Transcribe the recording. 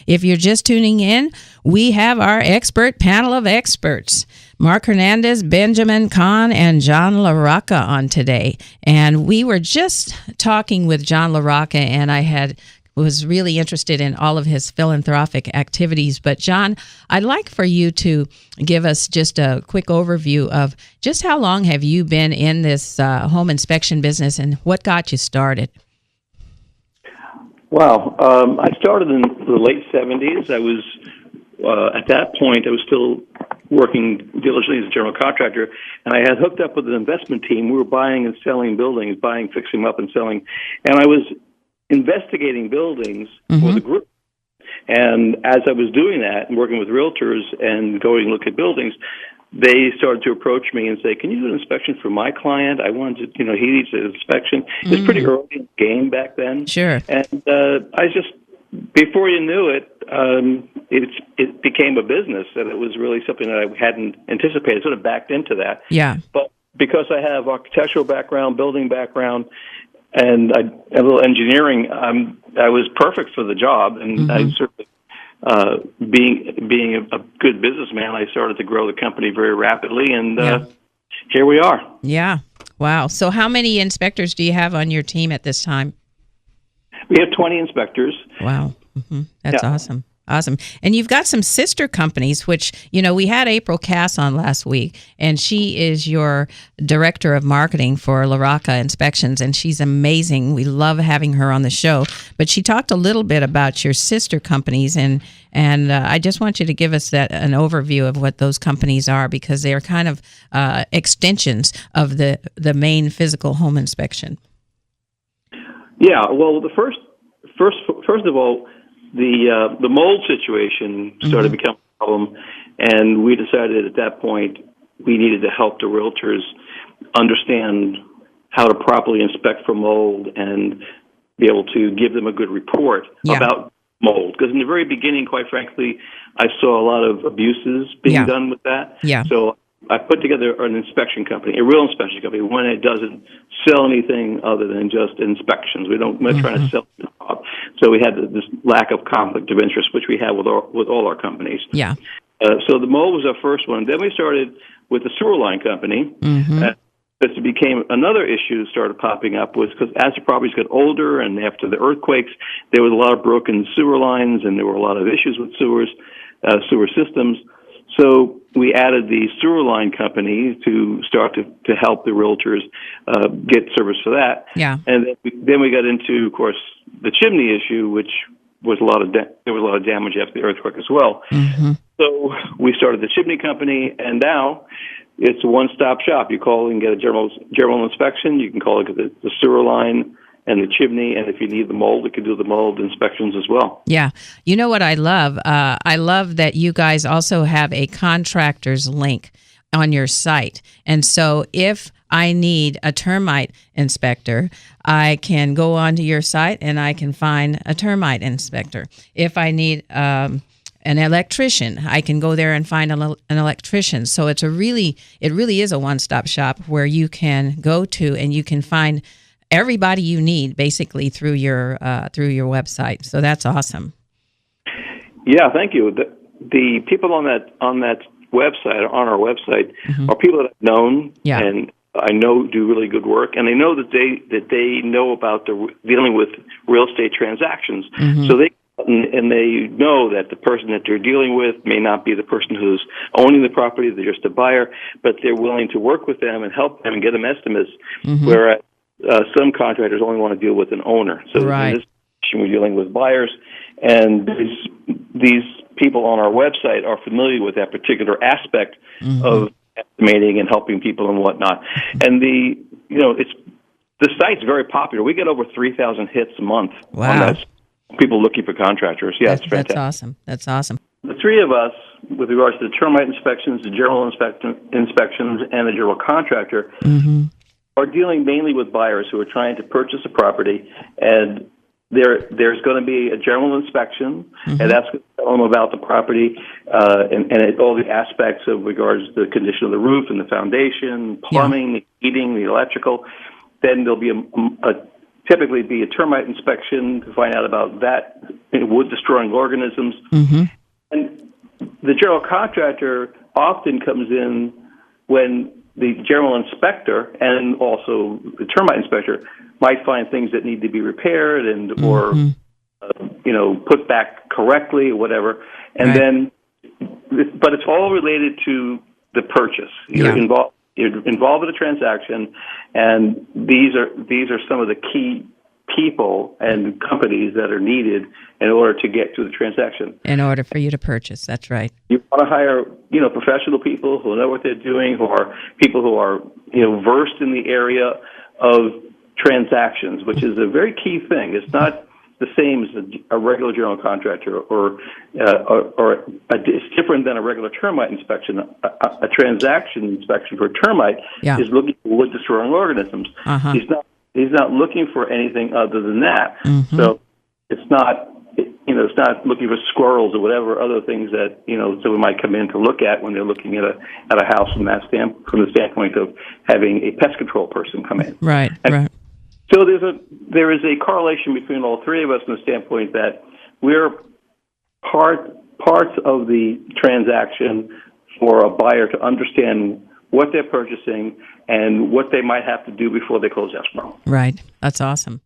If you're just tuning in, we have our expert panel of experts, Mark Hernandez, Benjamin Kahn, and John LaRocca on today. And we were just talking with John LaRocca, and I was really interested in all of his philanthropic activities. But John, I'd like for you to give us just a quick overview of just how long have you been in this home inspection business and what got you started? Wow. I started in the late 70s. I was, at that point, I was still working diligently as a general contractor, and I had hooked up with an investment team. We were buying and selling buildings, fixing them up and selling. And I was investigating buildings for the group. And as I was doing that and working with realtors and going to look at buildings, they started to approach me and say, can you do an inspection for my client? I wanted to, he needs an inspection. It was pretty early in the game back then. Sure. And I just, before you knew it, it became a business, and it was really something that I hadn't anticipated. Sort of backed into that. Yeah. But because I have architectural background, building background, and a little engineering, I was perfect for the job, and I certainly, being a good businessman, I started to grow the company very rapidly, and here we are. Yeah. Wow. So how many inspectors do you have on your team at this time? We have 20 inspectors. Wow. That's awesome. Awesome. And you've got some sister companies, which, we had April Cass on last week, and she is your director of marketing for LaRocca Inspections, and she's amazing. We love having her on the show. But she talked a little bit about your sister companies, and I just want you to give us an overview of what those companies are, because they are kind of extensions of the main physical home inspection. Yeah. Well, first of all, the mold situation started to become a problem, and we decided at that point we needed to help the realtors understand how to properly inspect for mold and be able to give them a good report about mold. Because in the very beginning, quite frankly, I saw a lot of abuses being done with that. Yeah. So I put together an inspection company, a real inspection company, one that doesn't sell anything other than just inspections. We're not trying to sell the job. So we had this lack of conflict of interest, which we have with all our companies. Yeah. So the mold was our first one. Then we started with the sewer line company. As it became another issue started popping up was because as the properties got older and after the earthquakes, there was a lot of broken sewer lines and there were a lot of issues with sewer systems. So we added the sewer line company to start to help the realtors get service for that. Yeah. And then we got into, of course, the chimney issue, which was there was a lot of damage after the earthquake as well. So we started the chimney company, and now it's a one-stop shop. You call and get a general inspection. You can call it the sewer line and the chimney, and if you need the mold, we can do the mold inspections as well. Yeah. You know what I love? I love that you guys also have a contractor's link on your site. And so if I need a termite inspector, I can go onto your site and I can find a termite inspector. If I need an electrician, I can go there and find an electrician. So it really is a one-stop shop where you can go to and you can find everybody you need basically through your website. So that's awesome. Yeah, thank you. The people on that website, on our website, are people that I've known and I know do really good work, and they know that they know about dealing with real estate transactions. So they know that the person that they're dealing with may not be the person who's owning the property; they're just a buyer, but they're willing to work with them and help them and get them estimates. Whereas some contractors only want to deal with an owner. So in this situation, we're dealing with buyers, and these people on our website are familiar with that particular aspect of estimating and helping people and whatnot. And the site's very popular. We get over 3,000 hits a month on that. People looking for contractors. Yeah, it's fantastic. That's awesome. That's awesome. The three of us, with regards to the termite inspections, the general inspections, and the general contractor, are dealing mainly with buyers who are trying to purchase a property, and there's going to be a general inspection, and that's going to tell them about the property and all the aspects of regards to the condition of the roof and the foundation, plumbing, the heating, the electrical. Then there'll be typically be a termite inspection to find out about that wood-destroying organisms. And the general contractor often comes in when the general inspector and also the termite inspector might find things that need to be repaired and or put back correctly or whatever. And then, but it's all related to the purchase. You're involved in a transaction, and these are some of the key people and companies that are needed in order to get to the transaction. In order for you to purchase, that's right. You want to hire, professional people who know what they're doing, who are people who are, versed in the area of transactions, which is a very key thing. It's not the same as a regular general contractor, or it's different than a regular termite inspection. A transaction inspection for termite is looking for wood-destroying organisms. He's not looking for anything other than that. So it's not, it's not looking for squirrels or whatever other things that someone might come in to look at when they're looking at a house from the standpoint of having a pest control person come in. Right. So there is a correlation between all three of us from the standpoint that we're parts of the transaction for a buyer to understand what they're purchasing and what they might have to do before they close escrow. Right. That's awesome.